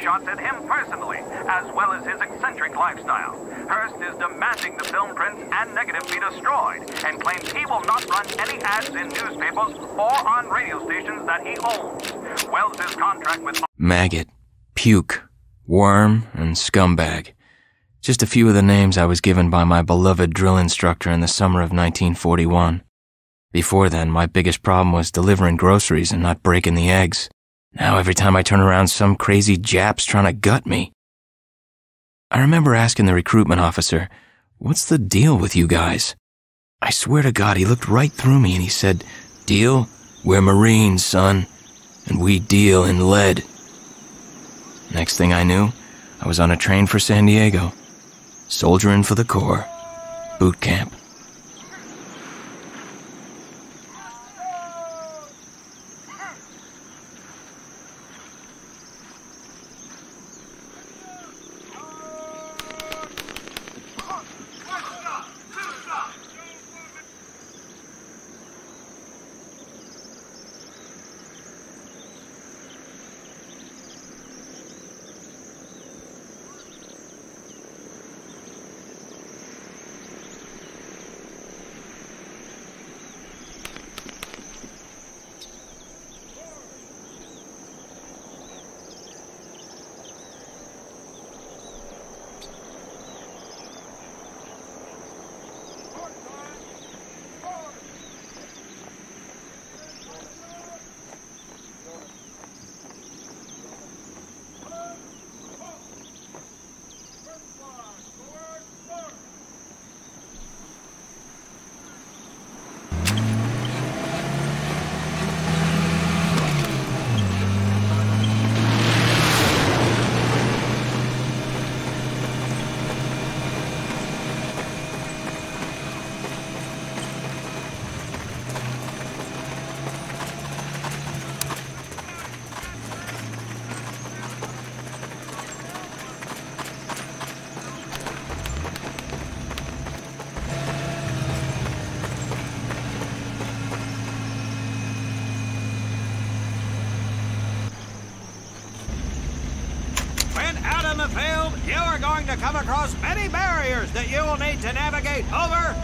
shots at him personally, as well as his eccentric lifestyle. Hearst is demanding the film prints and negative be destroyed, and claims he will not run any ads in newspapers or on radio stations that he owns. Wells' contract with... Maggot, puke, worm, and scumbag. Just a few of the names I was given by my beloved drill instructor in the summer of 1941. Before then, my biggest problem was delivering groceries and not breaking the eggs. Now every time I turn around, some crazy Jap's trying to gut me. I remember asking the recruitment officer, "What's the deal with you guys?" I swear to God, he looked right through me and he said, "Deal? We're Marines, son, and we deal in lead." Next thing I knew, I was on a train for San Diego, soldiering for the Corps, boot camp. the field, you are going to come across many barriers that you will need to navigate over.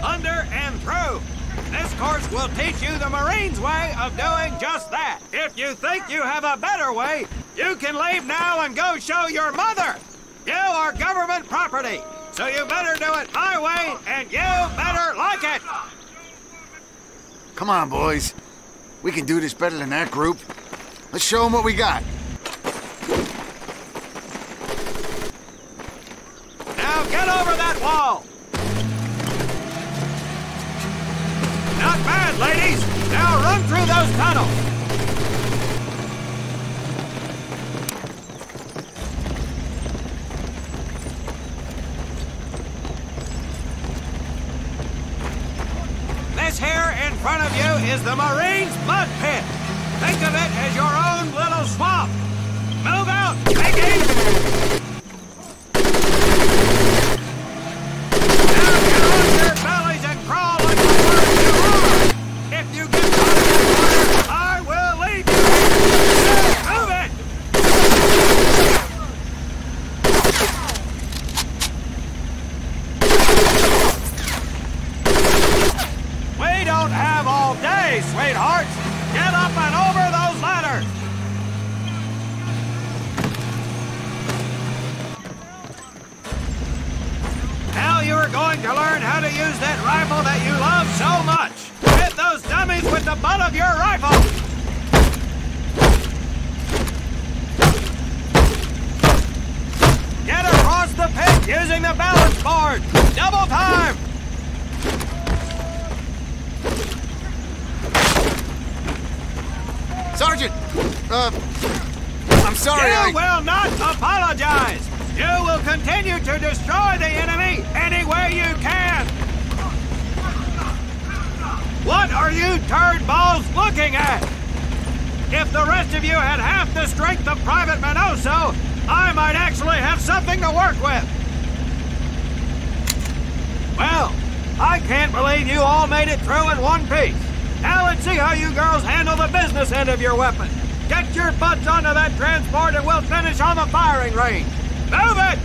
Under and through. This course will teach you the Marines' way of doing just that. If you think you have a better way, you can leave now and go show your mother. You are government property, so you better do it my way, and you better like it. Come on, boys. We can do this better than that group. Let's show them what we got. Now get over that wall. Not bad, ladies! Now run through those tunnels! This here in front of you is the Marines' mud pit. Think of it as your own little swamp. Move out, Mickey! Sweethearts, get up and over those ladders! Now you're going to learn how to use that rifle that you love so much. Hit those dummies with the butt of your rifle! Get across the pit using the balance board! Double time! I'm sorry, You will not apologize! You will continue to destroy the enemy any way you can! What are you turd balls looking at? If the rest of you had half the strength of Private Minoso, I might actually have something to work with! Well, I can't believe you all made it through in one piece. Now let's see how you girls handle the business end of your weapon. Get your butts onto that transport and we'll finish on the firing range. Move it!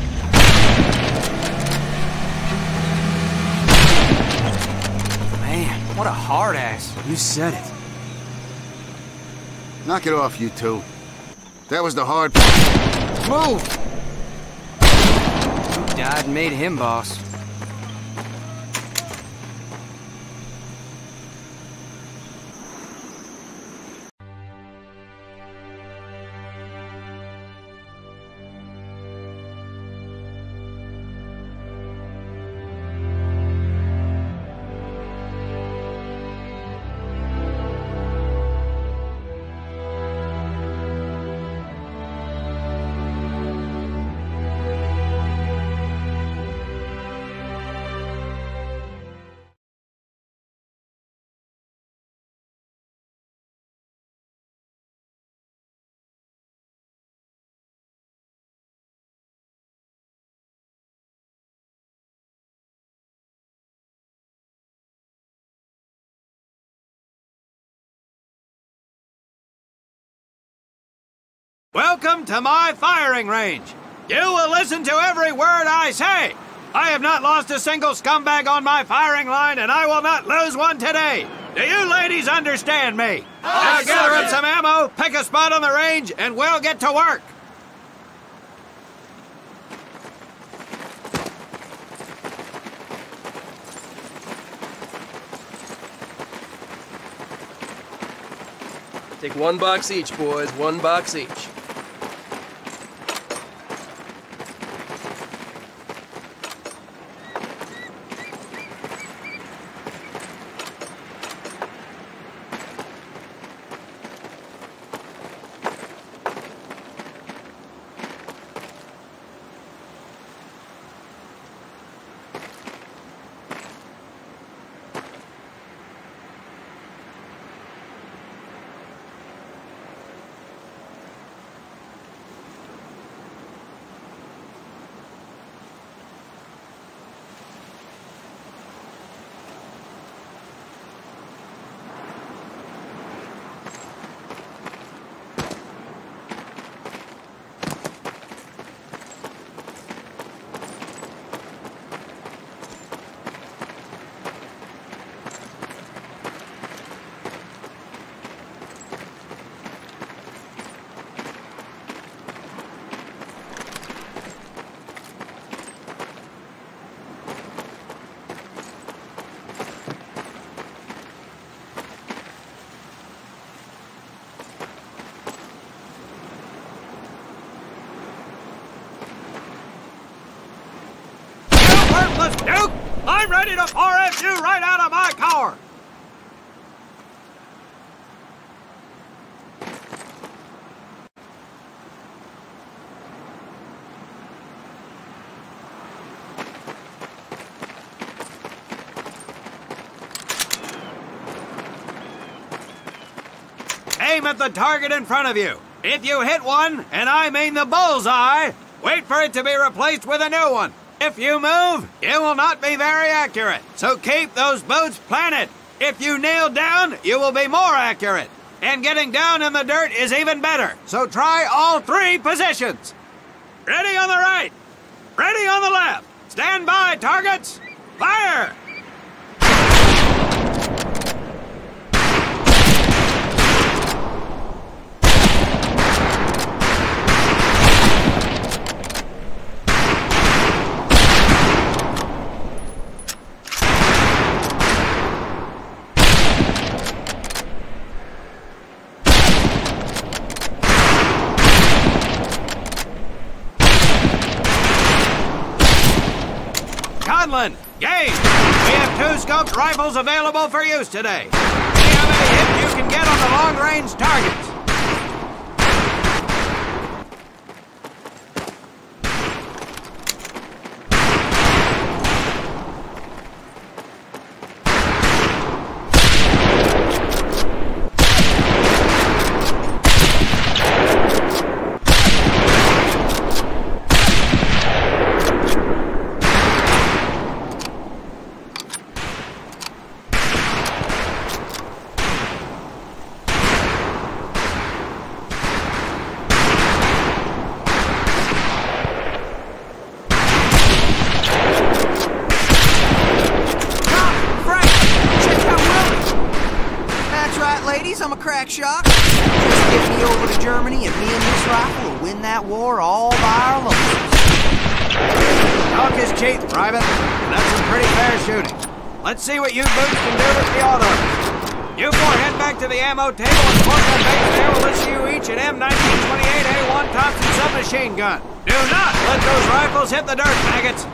Man, what a hard ass. You said it. Knock it off, you two. That was the hard... Move! You died and made him boss. Welcome to my firing range. You will listen to every word I say. I have not lost a single scumbag on my firing line, and I will not lose one today. Do you ladies understand me? Now gather up some ammo, pick a spot on the range, and we'll get to work. Take 1 box each, boys. 1 box each. Worthless Duke! I'm ready to 4F you right out of my car! Aim at the target in front of you. If you hit one, and I mean the bullseye, wait for it to be replaced with a new one. If you move, it will not be very accurate, so keep those boots planted. If you kneel down, you will be more accurate. And getting down in the dirt is even better, so try all 3 positions. Ready on the right, ready on the left. Stand by, targets. Fire! Conlon, game! We have 2 scoped rifles available for use today. See how many hits you can get on the long-range targets. I'm a crack shot. Just get me over to Germany and me and this rifle will win that war all by our lonesome. Talk is cheap, Private. That's some pretty fair shooting. Let's see what you boots can do with the autos. You four head back to the ammo table and put that base there will issue you each an M1928A1 Thompson submachine gun. Do not let those rifles hit the dirt, maggots.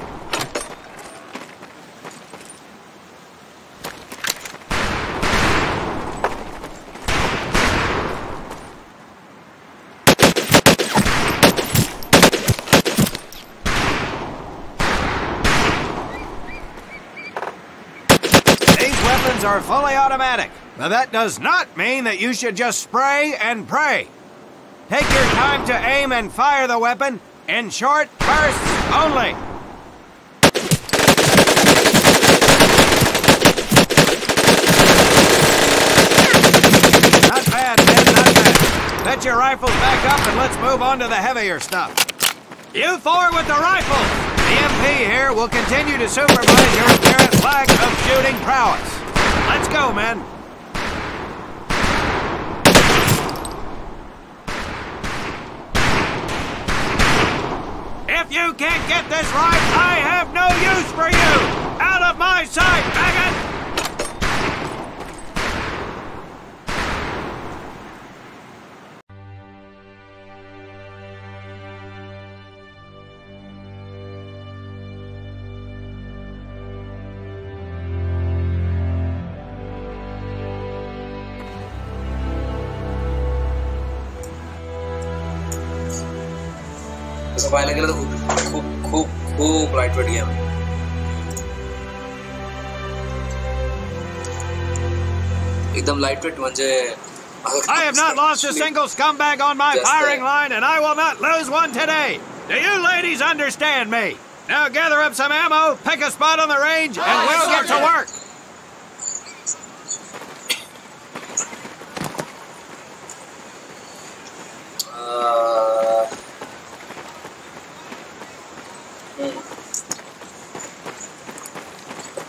Are fully automatic, but that does not mean that you should just spray and pray. Take your time to aim and fire the weapon in short bursts only. Not bad, man, not bad. Set your rifles back up and let's move on to the heavier stuff. You four with the rifles. The MP here will continue to supervise your apparent lack of shooting prowess. Let's go, men. If you can't get this right, I have no use for you! Out of my sight, maggot! तसं पाहायला गेलं तर खूप खूप खूप lightweight game आहे. एकदम lightweight म्हणजे I have not lost a single scumbag on my firing line, and I will not lose one today. Do you ladies understand me? Now gather up some ammo, pick a spot on the range, and we'll get to work.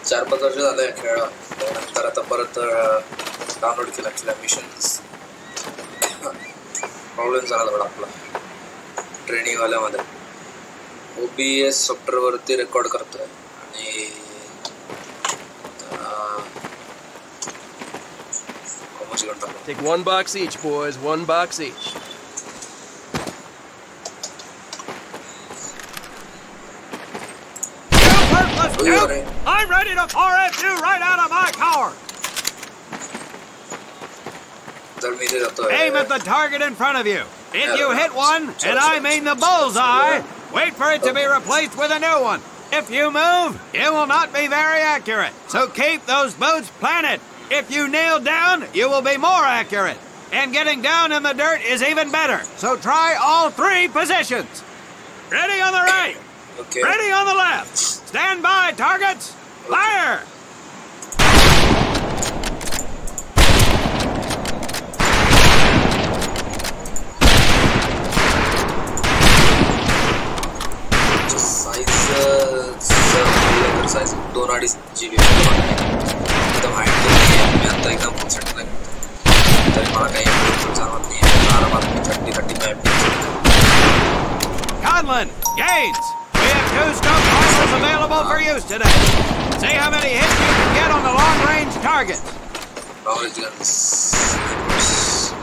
चार पाच वर्ष झालंय खेळ. त्यानंतर आता परत download केला actually missions. Problem झाला थोडा आपला ट्रेनिंगवाल्यामध्ये. OBS सॉफ्टवेअरवरती रेकॉर्ड करतोय आणि Take one box each, boys. One box each. I'm ready to 4F you right out of my car. Aim at the target in front of you. If you hit one, and I mean the bullseye, wait for it to be replaced with a new one. If you move, it will not be very accurate. So keep those boots planted. If you nail down, you will be more accurate. And getting down in the dirt is even better. So try all three positions. Ready on the right. Okay. Ready on the left. Stand by, targets. Fire! Size 2.5 GB एकदम height मी आता एकदम full set नाही तरी मला काही जाणवत नाही. आरामात 30-35 Conlon, Gaines, we have 2 scope rifles available for use today. See how many hits you can get on the long-range targets. Long-range guns.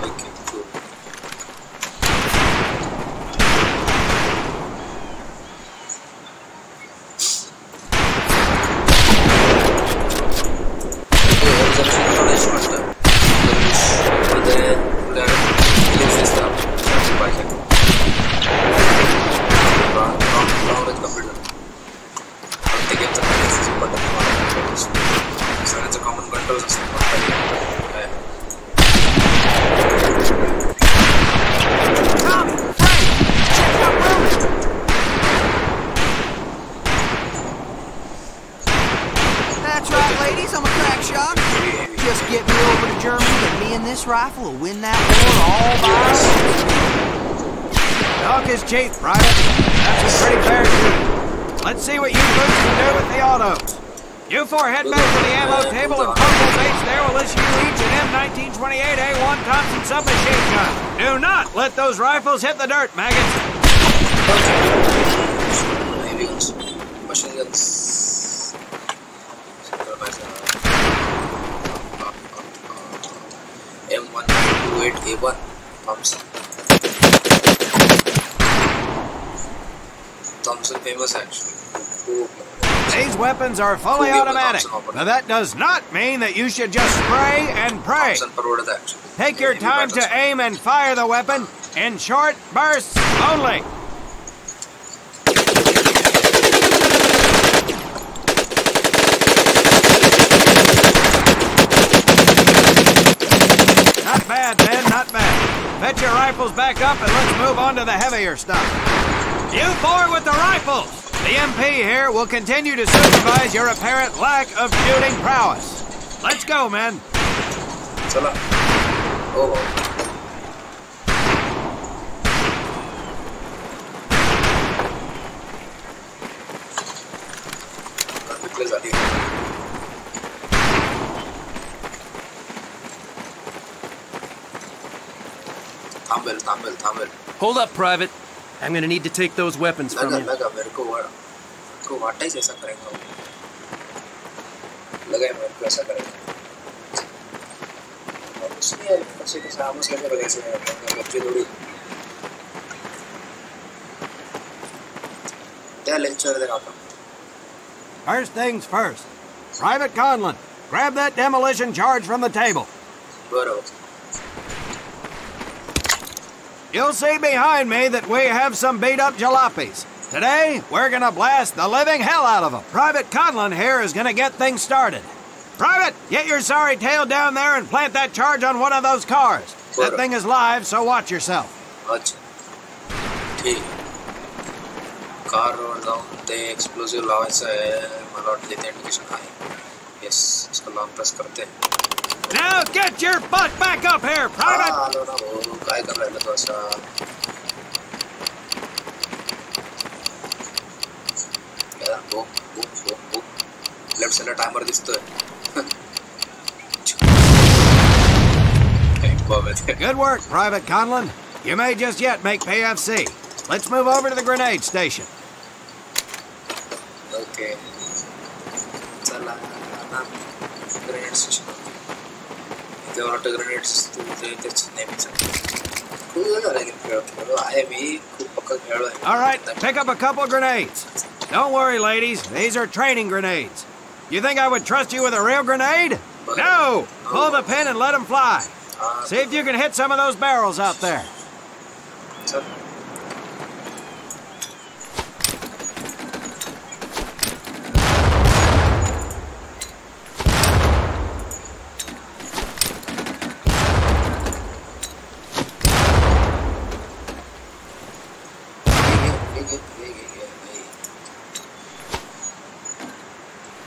Okay, cool. That's right, ladies. I'm a crack shot. Just get me over to Germany and me and this rifle will win that war all by ourselves. Talk is cheap, Private. That's a pretty fair shooting. Let's see what you boots can do with the autos. You four head back to the ammo table and Corporal Bates there will issue you each an M1928A1 Thompson submachine gun. Do not let those rifles hit the dirt, maggots. Heavy guns. Machine guns. M1928A1 Thompson. Thompson famous actually. These weapons are fully automatic, but that does not mean that you should just spray and pray. Take your time to aim and fire the weapon in short bursts only. Not bad, men, not bad. Fetch your rifles back up and let's move on to the heavier stuff. You four with the rifles! The MP here will continue to supervise your apparent lack of shooting prowess. Let's go, men. Chala. Oh. Thamel. Hold up, Private. I'm gonna need to take those weapons from you. मेरे को वाटा ही ऐसा करेंगे लगा है मेरे को ऐसा करेंगे और उसमें अच्छे के सामने से लगे ऐसे बच्चे थोड़ी क्या लेक्चर दे रहा था First things first. Private Conlon, grab that demolition charge from the table. बराबर You'll see behind me that we have some beat-up jalopies. Today, we're gonna blast the living hell out of them. Private Conlon here is gonna get things started. Private, get your sorry tail down there and plant that charge on one of those cars. That thing is live, so watch yourself. अच्छा ठीक car road down ते explosive लावायचं आहे मला वाटतं ते indication आहे yes इसको लॉन्ग प्रेस करते हैं Now get your butt back up here, Private! आलो ना वो काय कर राहिला तो असा या बो लेफ्ट साइडला टाइमर दिसतोय Good work, Private Conlon. You may just yet make PFC. Let's move over to the grenade station. Okay. चला ना grenade station. There are grenades to the names. All right, pick up a couple grenades. Don't worry, ladies. These are training grenades. You think I would trust you with a real grenade? No! Pull the pin and let them fly. See if you can hit some of those barrels out there.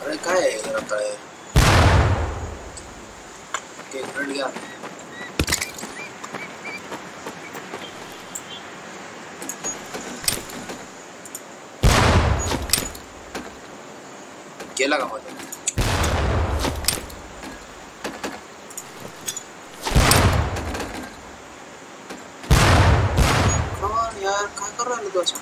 अरे क्या है ये रखा है के grade गया क्या लगा मुझे कौन यार क्या कर रहा है लोग अच्छा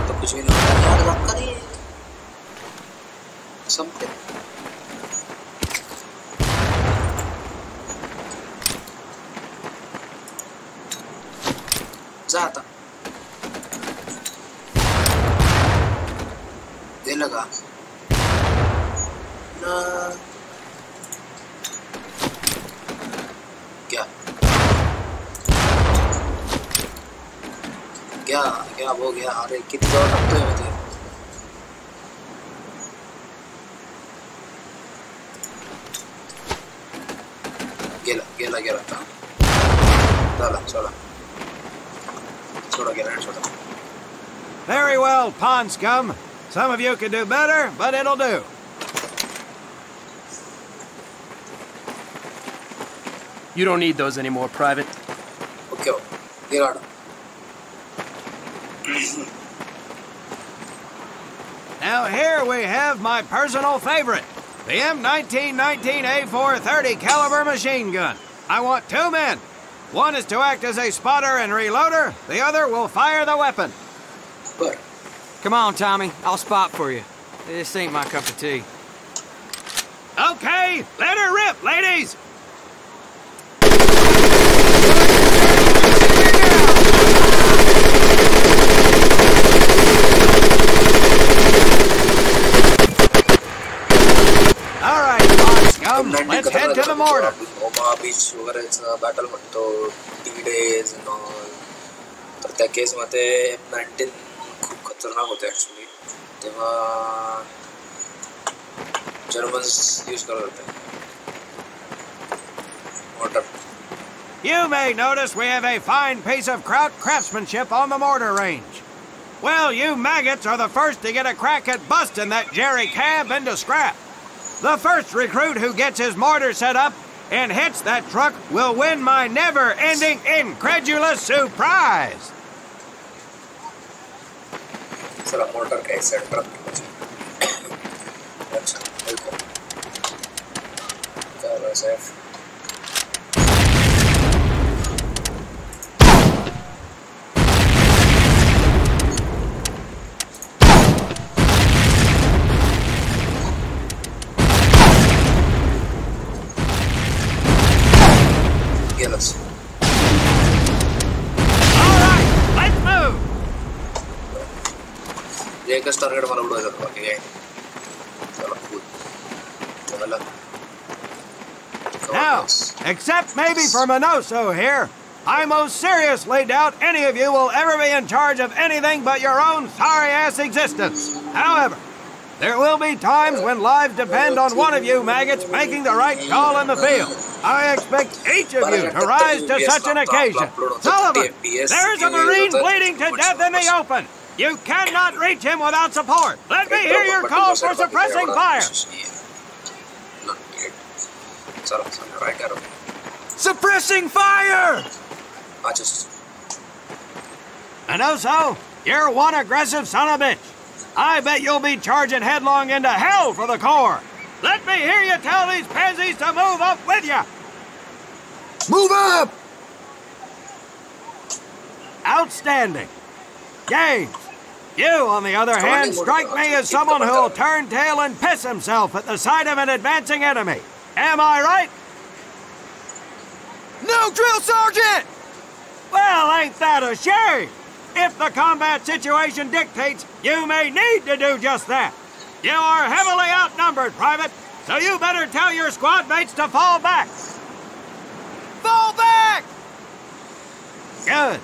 तो कुछ भी नहीं यार बात करिए समझे जाता दे लगा ना क्या क्या क्या हो गया अरे कितनी जोर लगते हैं मुझे गेला गेला गेला था चला चला Very well, pond scum. Some of you can do better, but it'll do. You don't need those anymore, Private. Okay, get out. Now here we have my personal favorite, the M1919A4 30 caliber machine gun. I want 2 men. One is to act as a spotter and reloader. The other will fire the weapon. But Come on, Tommy. I'll spot for you. This ain't my cup of tea. Okay, let her rip, ladies. All right, scum. Let's head to the mortar. Omaha Beach वगैरेचा battle म्हणतो D-Days and all. तर त्या केसमध्ये M19 खूप खतरनाक होते actually. तेव्हा Germans use करत होते mortar. You may notice we have a fine piece of Kraut craftsmanship on the mortar range. Well, you maggots are the first to get a crack at busting that Jerry cab into scrap. The first recruit who gets his mortar set up and hits that truck will win my never-ending incredulous surprise. चला mortar काय set करतो. अच्छा, okay. चला safe. एकच target मला उडवायचं होतं बाकी काय. चला cool. Now, except maybe for Minoso here, I most seriously doubt any of you will ever be in charge of anything but your own sorry-ass existence. However, there will be times when lives depend on one of you maggots making the right call in the field. I expect each of you to rise to such an occasion. Sullivan, there's a Marine bleeding to death in the open. You cannot reach him without support. Let me hear your call for suppressing fire. Suppressing fire! Minoso, you're one aggressive son of a bitch. I bet you'll be charging headlong into hell for the Corps. Let me hear you tell these pansies to move up with you. Move up! Outstanding. Gaines, you, on the other hand, strike me as someone who'll turn tail and piss himself at the sight of an advancing enemy. Am I right? No, drill sergeant! Well, ain't that a shame? If the combat situation dictates, you may need to do just that. You are heavily outnumbered, Private, so you better tell your squad mates to fall back. Fall back! Good.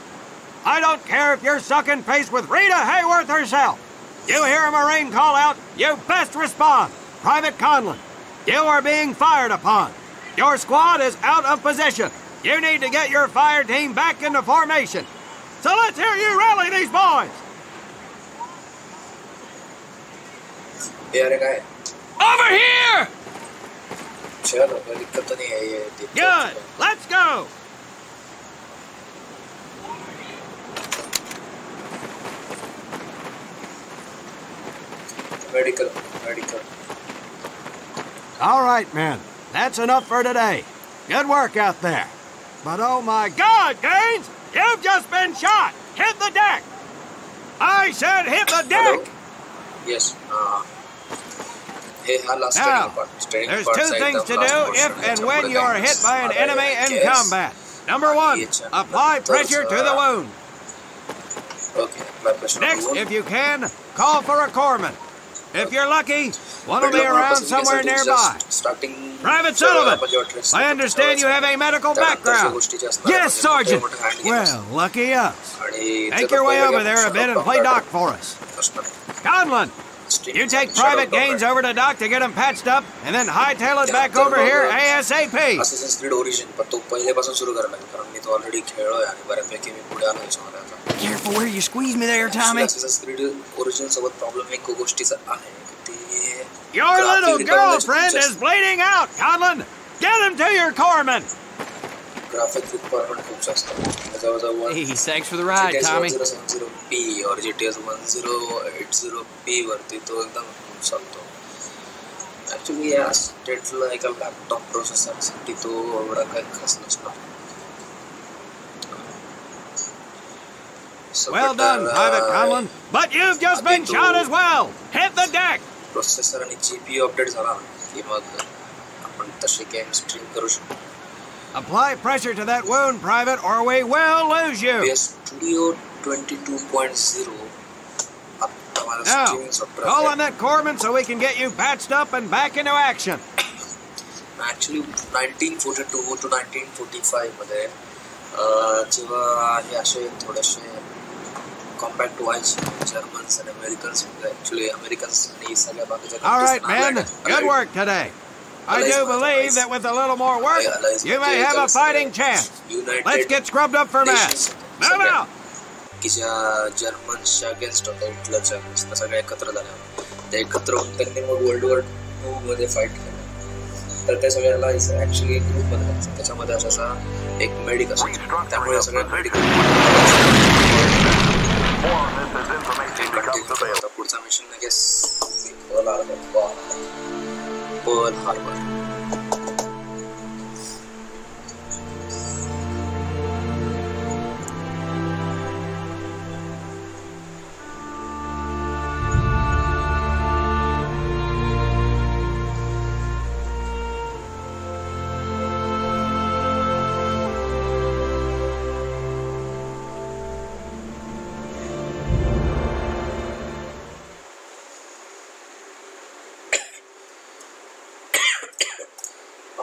I don't care if you're sucking face with Rita Hayworth herself. You hear a Marine call out, you best respond. Private Conlon, you are being fired upon. Your squad is out of position. You need to get your fire team back into formation. So let's hear you rally these boys. Over here! Good. Let's go. Medical. All right, men. That's enough for today. Good work out there. But oh my God, Gaines! You've just been shot! Hit the deck! I said hit the deck! Hello? Yes. Now, there's 2 things to do if and when you are hit by an enemy in combat. Number 1, apply pressure to the wound. Next, if you can, call for a corpsman. If you're lucky, one will be around somewhere nearby. Private Sullivan, I understand you have a medical background. Yes, Sergeant. Well, lucky us. Make your way over there a bit and play doc for us. Conlon, you take Private Gaines over to doc to get him patched up, and then hightail it back over here ASAP. Assassin's Creed Origin, but तो पहिलेपासून सुरू करायला लागेल कारण मी तो already खेळलोय आणि बऱ्यापैकी मी पुढे आलोय याच्यामध्ये आता. Careful where you squeeze me there, Tommy. Assassin's Creed Origin सोबत प्रॉब्लेम एक गोष्टीचा आहे की your little girlfriend is bleeding out, Conlon. Get him to your corpsman. Graphic requirement खूप जास्त जवळजवळ Hey, thanks for the ride, Tommy. 1070p और GTX 1080p वरती तो एकदम चालतो. Actually या स्टेटला एका लॅपटॉप प्रोसेसरसाठी तो एवढा काही खास नसतो. Well done, Private Conlon. But you've just been shot as well. Hit the deck. Processor आणि GPU अपडेट झाला की मग आपण तसे गेम स्ट्रीम करू शकतो. Apply pressure to that wound, Private, or we will lose you. PS Studio 22.0. Now, call on that corpsman so we can get you patched up and back into action. Actually, 1942 to 1945 मध्ये जेव्हा हे असे थोडेसे compact व्हायचे Germans आणि Americans मध्ये actually Americans आणि सगळ्या बाकीच्या All right, men. Good work today. I do believe that with a little more work, you may have a fighting chance. Let's get scrubbed up for mass. Move out! की ज्या जर्मन्सच्या against होत्या हिटलरच्या against सगळे एकत्र झाले ते एकत्र होऊन त्यांनी मग वर्ल्ड वॉर 2 मध्ये फाईट केलं तर ते सगळ्याला ऍक्च्युली एक ग्रुप मध्ये राहायचं त्याच्यामध्ये असा एक मेडिक असतो त्यामुळे सगळ्या मेडिकल पुढचा mission I guess Pearl Harbor.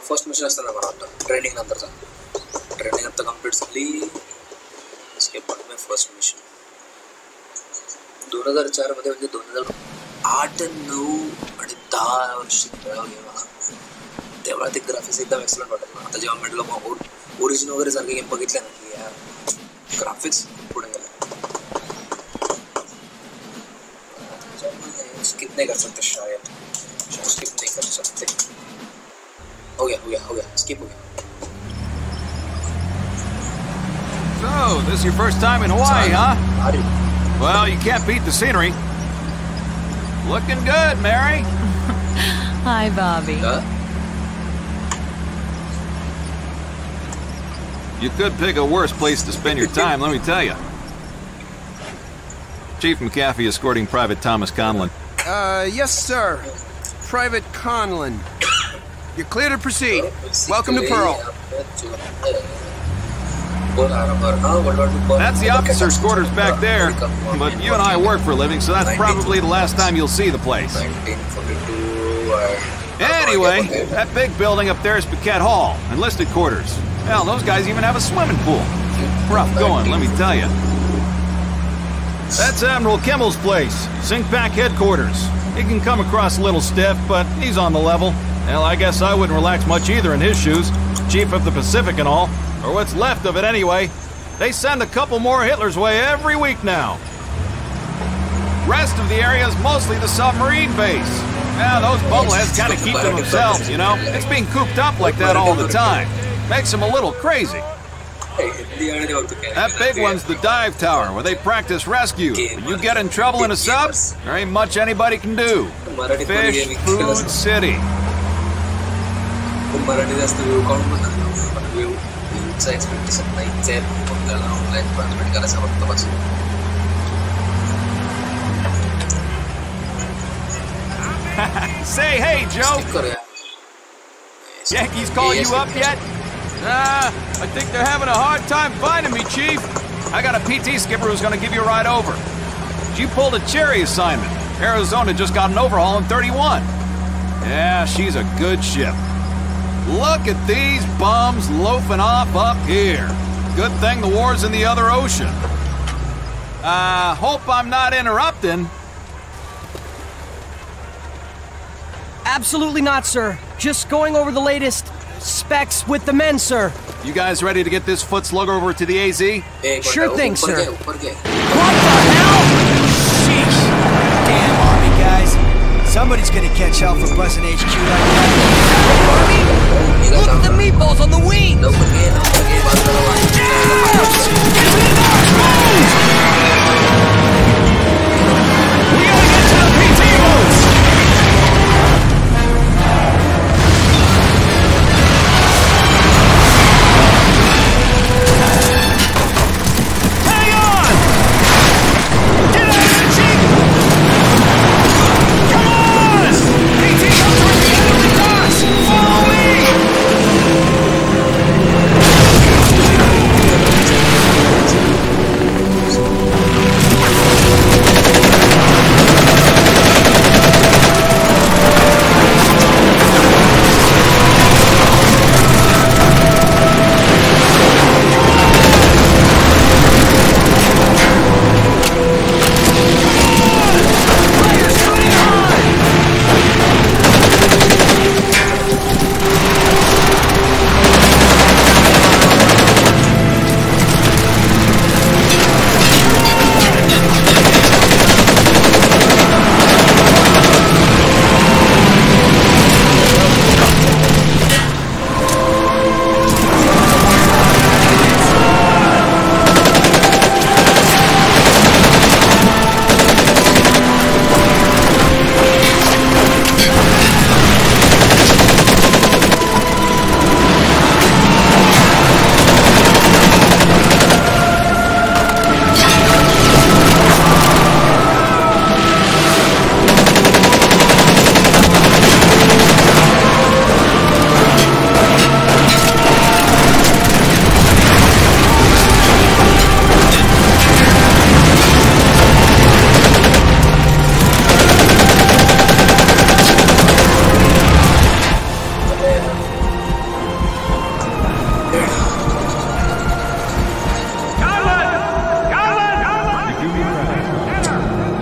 First mission असताना मला वाटतं ट्रेनिंग नंतरचा ट्रेनिंग आता कंप्लीट झाली इसके बाद में फर्स्ट मिशन 2004 मध्ये म्हणजे 2008 9 आणि 10 वर्ष तेव्हा ते ग्राफिक्स एकदम एक्सलंट वाटत मला आता जेव्हा म्हटलं मग ओरिजिन वगैरे सारखे गेम बघितले ना की यार ग्राफिक्स पुढे गेले स्किप नहीं कर सकते शायद स्किप नहीं कर सकते हो गया skip हो गया. So, this is your first time in Hawaii, huh? Well, you can't beat the scenery. Looking good, Mary. Hi, Bobby. You could pick a worse place to spend your time, let me tell you. Chief McAfee escorting Private Thomas Conlon. Yes, sir. Private Conlon. You're clear to proceed. Welcome to Pearl. That's the officer's quarters back there, but you and I work for a living, so that's probably the last time you'll see the place. Anyway, that big building up there is Paquette Hall, enlisted quarters. Hell, those guys even have a swimming pool. Rough going, let me tell you. That's Admiral Kimmel's place, SINCPAC headquarters. He can come across a little stiff, but he's on the level. Hell, I guess I wouldn't relax much either in his shoes. Chief of the Pacific and all. Or what's left of it anyway. They send a couple more Hitler's way every week now. Rest of the area is mostly the submarine base. Yeah, those bubbleheads kind of keep to themselves, you know? It's being cooped up like that all the time. Makes them a little crazy. That big one's the dive tower where they practice rescue. When you get in trouble in a sub, there ain't much anybody can do. Fish Food City. Say hey, Joe. Yankees call you up yet? Nah, I think they're having a hard time finding me, Chief. I got a PT skipper who's gonna give you a ride over. She pulled a cherry assignment. Arizona just got an overhaul in 31. Yeah, she's a good ship. Look at these bums loafing off up here. Good thing the war's in the other ocean. Hope I'm not interrupting. Absolutely not, sir. Just going over the latest specs with the men, sir. You guys ready to get this foot slugger over to the AZ? Sure thing, sir. What the hell? Sheesh. Damn Army guys. Somebody's gonna catch hell for buzzing HQ like that. Army? Look at the meatballs on the wings! Daw pergi, baru dalawa. We gotta get to the PT boats! Hang on! Get out of the jeep! Come on! PT boats are the end of the docks! Follow me!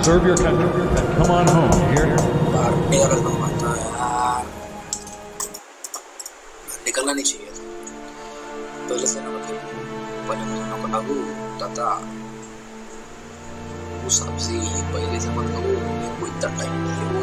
Serve your country and come on home, you hear? निकलना नहीं चाहिए था पहले से ना nagu tata usap si पहले से मत करो कोई तटा ही नहीं वो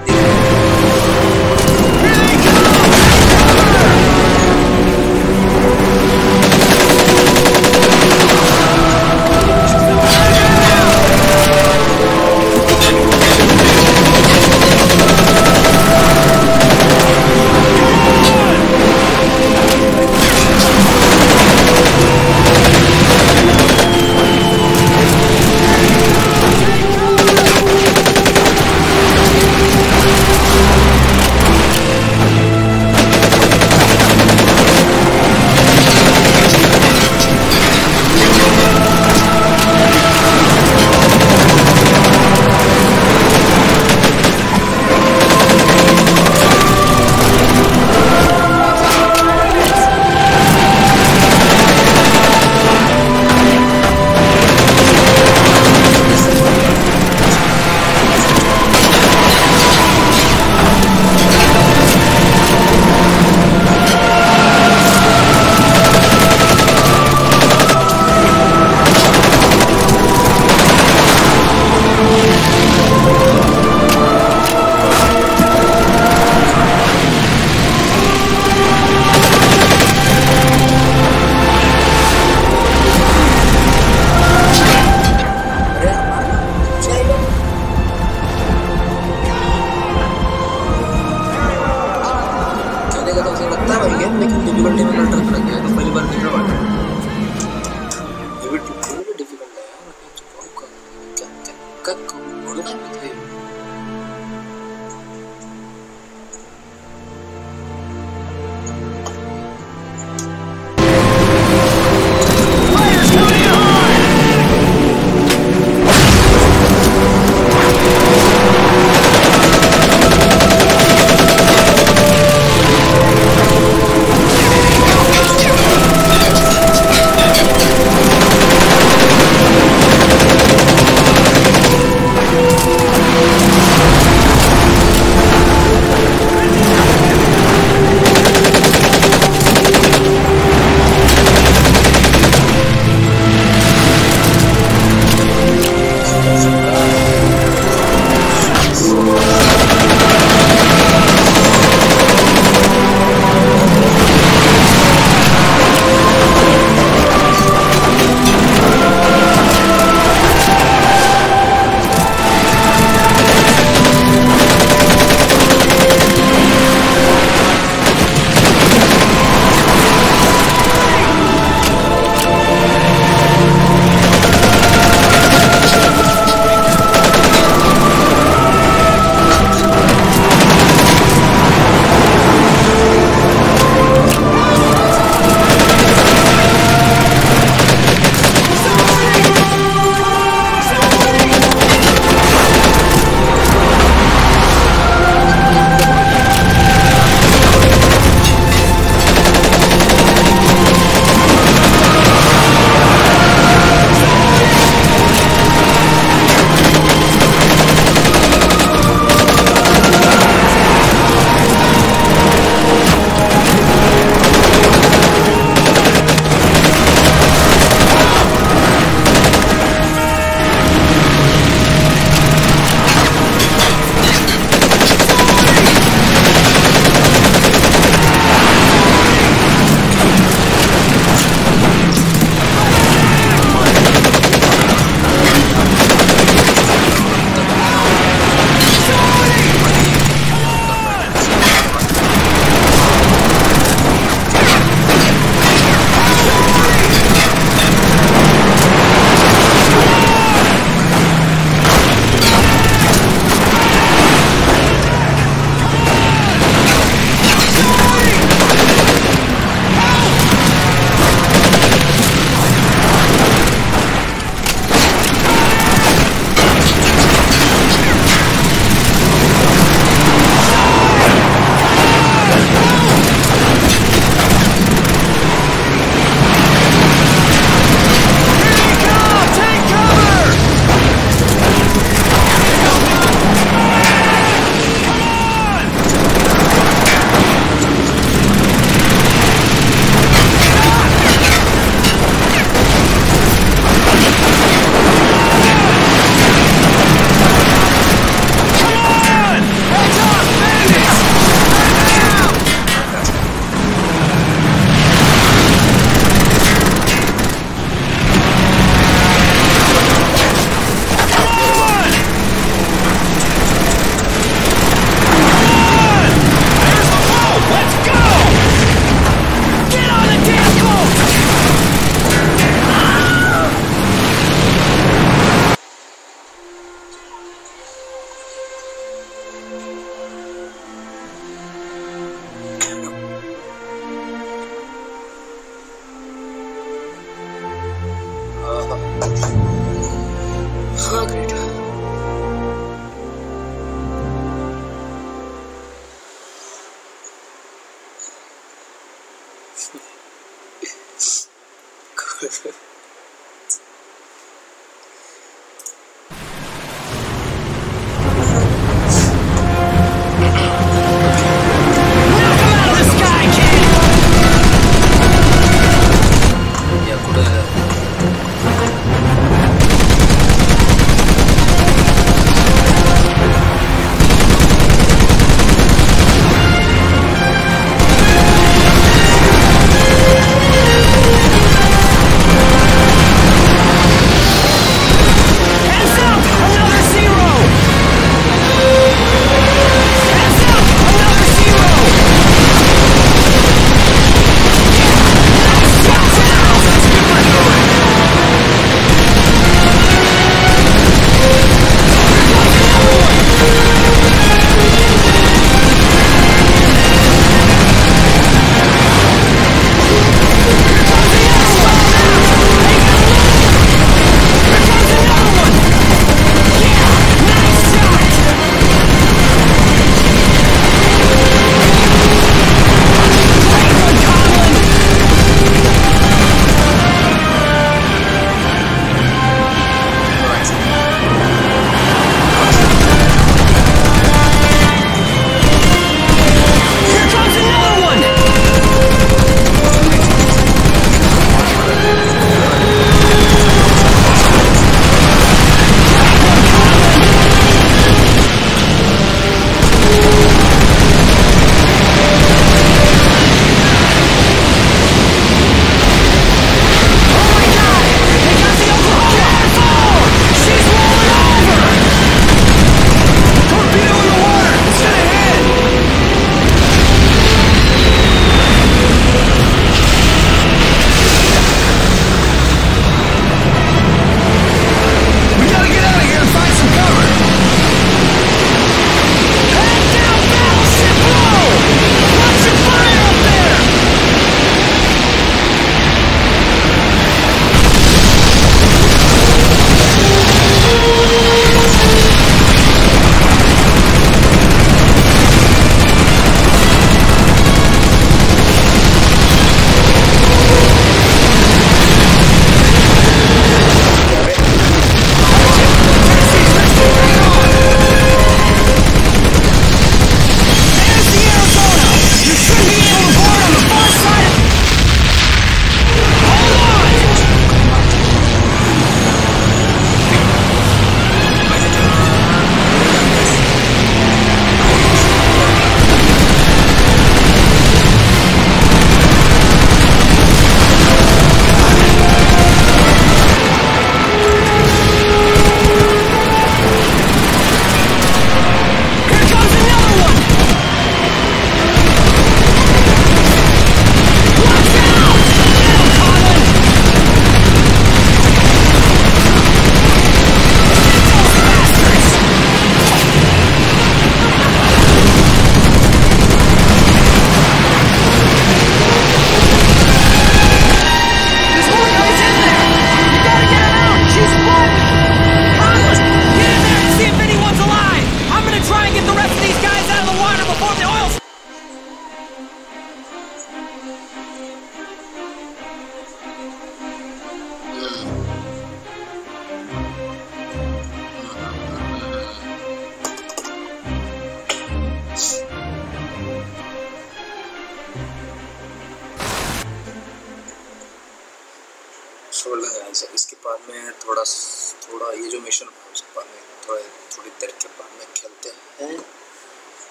इसके बाद में थोड़ा ये जो मिशन है उसके बाद में थोड़ी देर के बाद में खेलते हैं.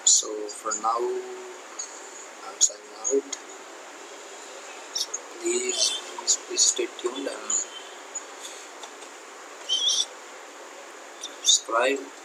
So for now I'm signing out. So please stay tuned and subscribe.